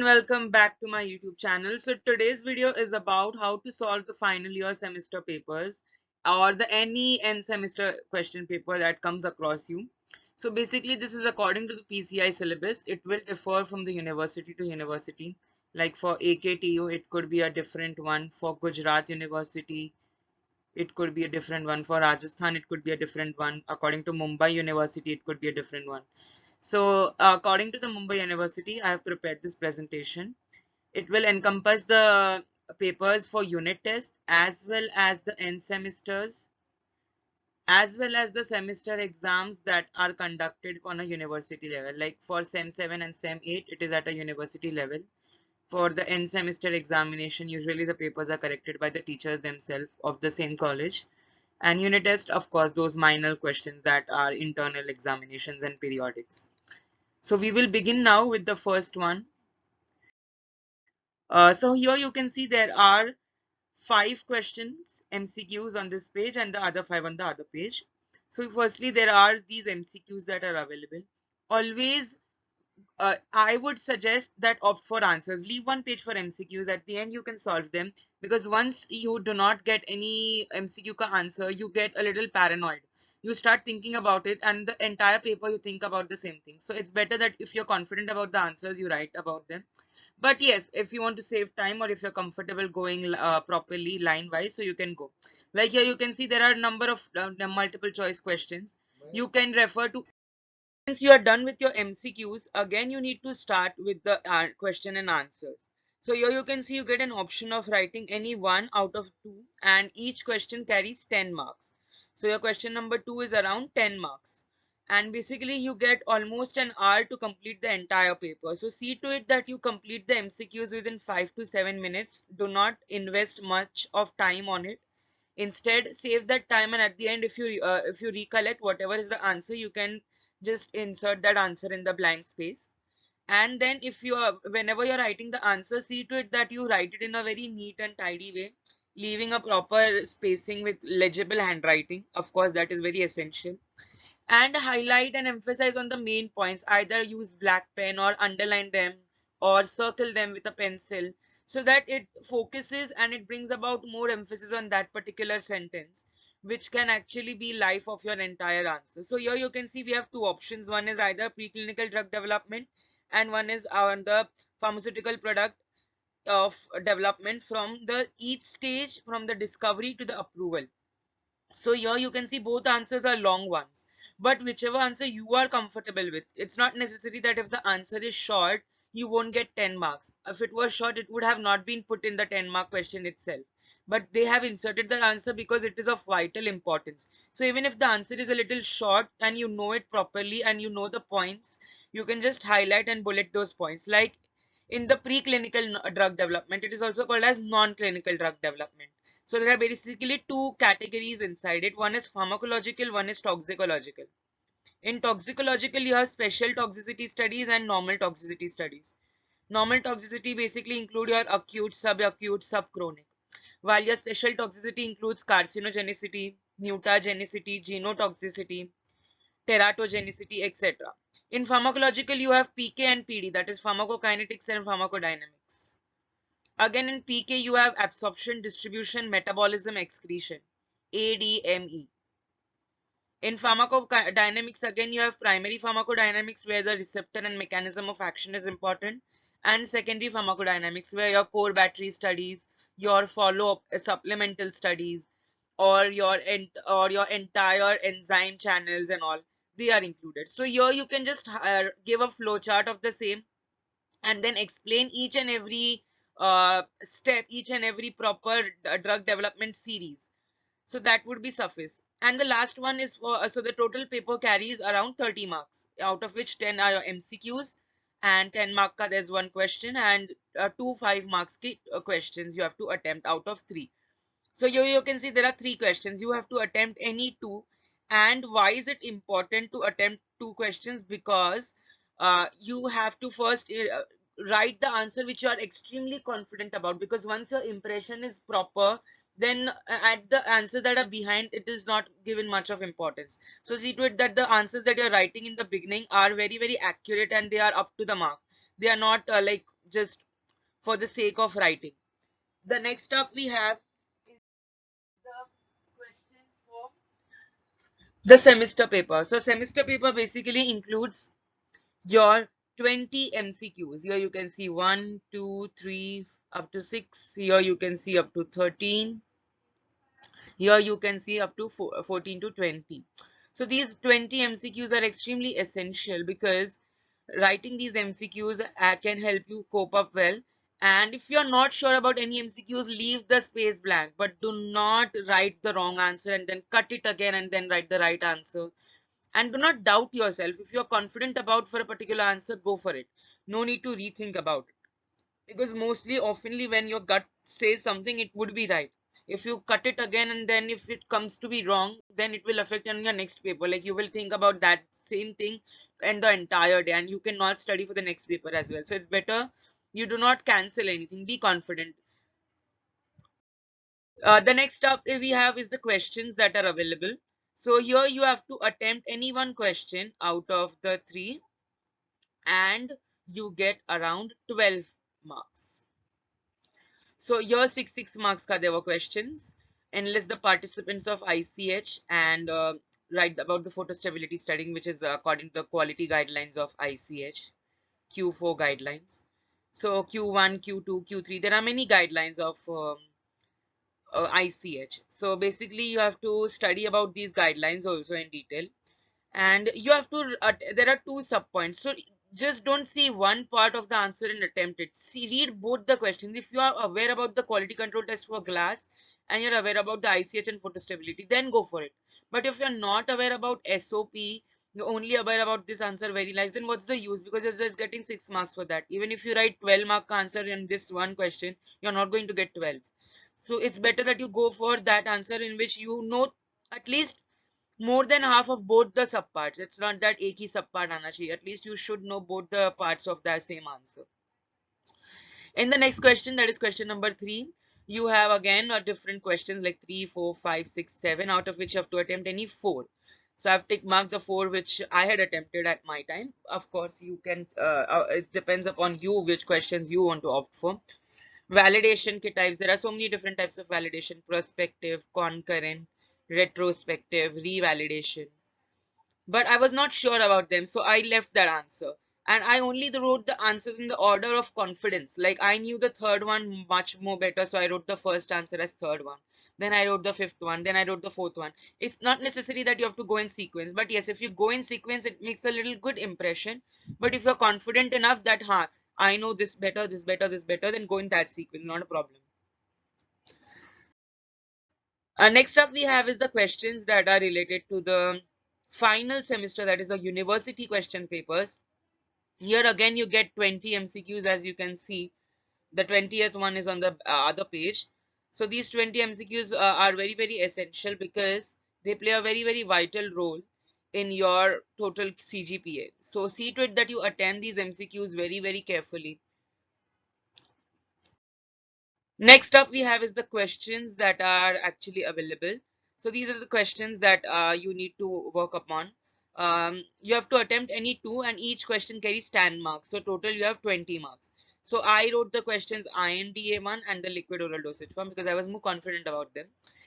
Welcome back to my YouTube channel. So today's video is about how to solve the final year semester papers or the any end semester question paper that comes across you. So basically this is according to the PCI syllabus. It will differ from the university to university. Like for AKTU it could be a different one, for Gujarat University it could be a different one, for Rajasthan it could be a different one, according to Mumbai University it could be a different one. So according to the Mumbai University, I have prepared this presentation. It will encompass the papers for unit test as well as the end semesters, as well as the semester exams that are conducted on a university level. Like for Sem 7 and Sem 8, it is at a university level. For the end semester examination, usually the papers are corrected by the teachers themselves of the same college. And unit test, of course, those minor questions that are internal examinations and periodics. So we will begin now with the first one. So here you can see there are 5 questions, MCQs on this page and the other 5 on the other page. So firstly, there are these MCQs that are available. Always, I would suggest that opt for answers. Leave one page for MCQs. At the end, you can solve them, because once you do not get any MCQ ka answer, you get a little paranoid. You start thinking about it, and the entire paper you think about the same thing. So it's better that if you're confident about the answers, you write about them. But yes, if you want to save time, or if you're comfortable going properly line wise, so you can go. Like here you can see there are a number of multiple choice questions. You can refer to. Once you are done with your MCQs, again you need to start with the question and answers. So here you can see you get an option of writing any one out of two, and each question carries 10 marks. So your question number 2 is around 10 marks. And basically you get almost an hour to complete the entire paper. So see to it that you complete the MCQs within 5 to 7 minutes. Do not invest much of time on it. Instead, save that time, and at the end, if you recollect whatever is the answer, you can just insert that answer in the blank space. And then if you are, whenever you're writing the answer, see to it that you write it in a very neat and tidy way, leaving a proper spacing with legible handwriting. Of course, that is very essential. And highlight and emphasize on the main points. Either use black pen or underline them or circle them with a pencil, so that it focuses and it brings about more emphasis on that particular sentence, which can actually be life of your entire answer. So here you can see we have two options. One is either preclinical drug development, and one is on the pharmaceutical product of development, from the each stage from the discovery to the approval. So here you can see both answers are long ones, but whichever answer you are comfortable with. It's not necessary that if the answer is short, you won't get 10 marks. If it was short, it would have not been put in the 10-mark question itself. But they have inserted that answer because it is of vital importance. So even if the answer is a little short and you know it properly and you know the points, you can just highlight and bullet those points. Like in the preclinical drug development, it is also called as non-clinical drug development. So there are basically two categories inside it. One is pharmacological, one is toxicological. In toxicological, you have special toxicity studies and normal toxicity studies. Normal toxicity basically include your acute, subacute, subchronic, while your special toxicity includes carcinogenicity, mutagenicity, genotoxicity, teratogenicity, etc. In pharmacological, you have PK and PD, that is pharmacokinetics and pharmacodynamics. Again, in PK, you have absorption, distribution, metabolism, excretion, ADME. In pharmacodynamics, again, you have primary pharmacodynamics, where the receptor and mechanism of action is important, and secondary pharmacodynamics, where your core battery studies, your follow-up supplemental studies, or your entire enzyme channels and all, they are included. So here you can just give a flow chart of the same, and then explain each and every step, each and every proper drug development series. So that would be suffice. And the last one is for, so the total paper carries around 30 marks, out of which 10 are your MCQs, and 10 mark ka there's one question, and two 5 marks ki, questions you have to attempt out of 3. So you can see there are 3 questions. You have to attempt any 2. And why is it important to attempt 2 questions? Because you have to first write the answer which you are extremely confident about, because once your impression is proper, then at the answers that are behind, it is not given much of importance. So see to it that the answers that you're writing in the beginning are very accurate and they are up to the mark. They are not like just for the sake of writing. The next up we have is the questions for the semester paper. So semester paper basically includes your 20 MCQs. Here you can see 1, 2, 3, up to 6. Here you can see up to 13. Here you can see up to 14 to 20. So these 20 MCQs are extremely essential because writing these MCQs can help you cope up well. And if you're not sure about any MCQs, leave the space blank, but do not write the wrong answer and then cut it again and then write the right answer. And do not doubt yourself. If you're confident about for a particular answer, go for it. No need to rethink about it, because mostly oftenly when your gut says something, it would be right. If you cut it again and then if it comes to be wrong, then it will affect on your next paper. Like you will think about that same thing and the entire day, and you cannot study for the next paper as well. So it's better you do not cancel anything, be confident. The next up we have is the questions that are available. So here you have to attempt any one question out of the three, and you get around 12 marks. So here 6 marks ka there were questions. Enlist the participants of ICH and write about the photostability studying, which is according to the quality guidelines of ICH, Q4 guidelines. So Q1, Q2, Q3, there are many guidelines of ICH. So basically you have to study about these guidelines also in detail, and you have to there are two sub points. So just don't see one part of the answer and attempt it. See, read both the questions. If you are aware about the quality control test for glass and you're aware about the ICH and photostability, then go for it. But if you're not aware about SOP, you're only aware about this answer very less, then what's the use? Because you're just getting 6 marks for that. Even if you write 12-mark answer in this one question, you're not going to get 12. So it's better that you go for that answer in which you know at least more than half of both the subparts. It's not that एक ही subpart आना चाहिए. At least you should know both the parts of that same answer. In the next question, that is question number 3, you have again a different questions like 3, 4, 5, 6, 7, out of which you have to attempt any 4. So I've tick marked the 4 which I had attempted at my time. Of course, you can, it depends upon you which questions you want to opt for. Validation ke types, there are so many different types of validation: prospective, concurrent, retrospective, revalidation. But I was not sure about them, so I left that answer. And I only wrote the answers in the order of confidence. Like I knew the third one much more better, so I wrote the first answer as third one. Then I wrote the fifth one. Then I wrote the fourth one. It's not necessary that you have to go in sequence, but yes, if you go in sequence, it makes a little good impression. But if you're confident enough that, I know this better, this better, this better, then go in that sequence, not a problem. Next up we have is the questions that are related to the final semester, that is the university question papers. Here again you get 20 MCQs, as you can see. The 20th one is on the other page. So these 20 MCQs are very, very essential because they play a very, very vital role in your total CGPA. So see to it that you attend these MCQs very, very carefully. Next up we have is the questions that are actually available. So these are the questions that you need to work upon. You have to attempt any two, and each question carries 10 marks. So total you have 20 marks. So I wrote the questions INDA1 and the liquid oral dosage form because I was more confident about them.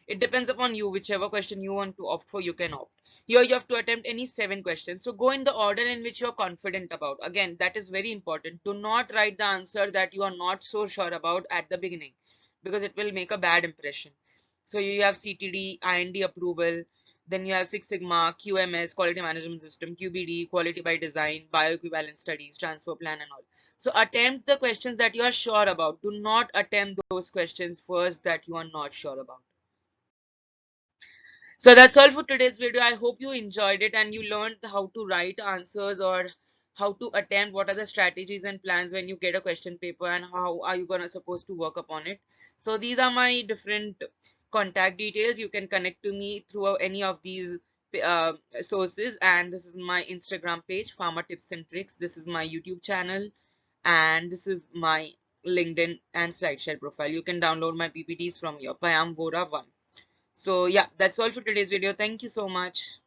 It depends upon you, whichever question you want to opt for, you can opt. Here you have to attempt any 7 questions. So go in the order in which you're confident about. Again, that is very important. Do not write the answer that you are not so sure about at the beginning, because it will make a bad impression. So you have CTD, IND approval, then you have Six Sigma, QMS, quality management system, QBD, quality by design, bioequivalence studies, transfer plan and all. So attempt the questions that you are sure about. Do not attempt those questions first that you are not sure about. So that's all for today's video. I hope you enjoyed it and you learned how to write answers or how to attempt, what are the strategies and plans when you get a question paper, and how are you gonna supposed to work upon it. So these are my different contact details. You can connect to me through any of these sources, and this is my Instagram page, Pharma Tips and Tricks. This is my YouTube channel, and this is my LinkedIn and SlideShare profile. You can download my PPTs from here. Payam Vora 1. So yeah, that's all for today's video. Thank you so much.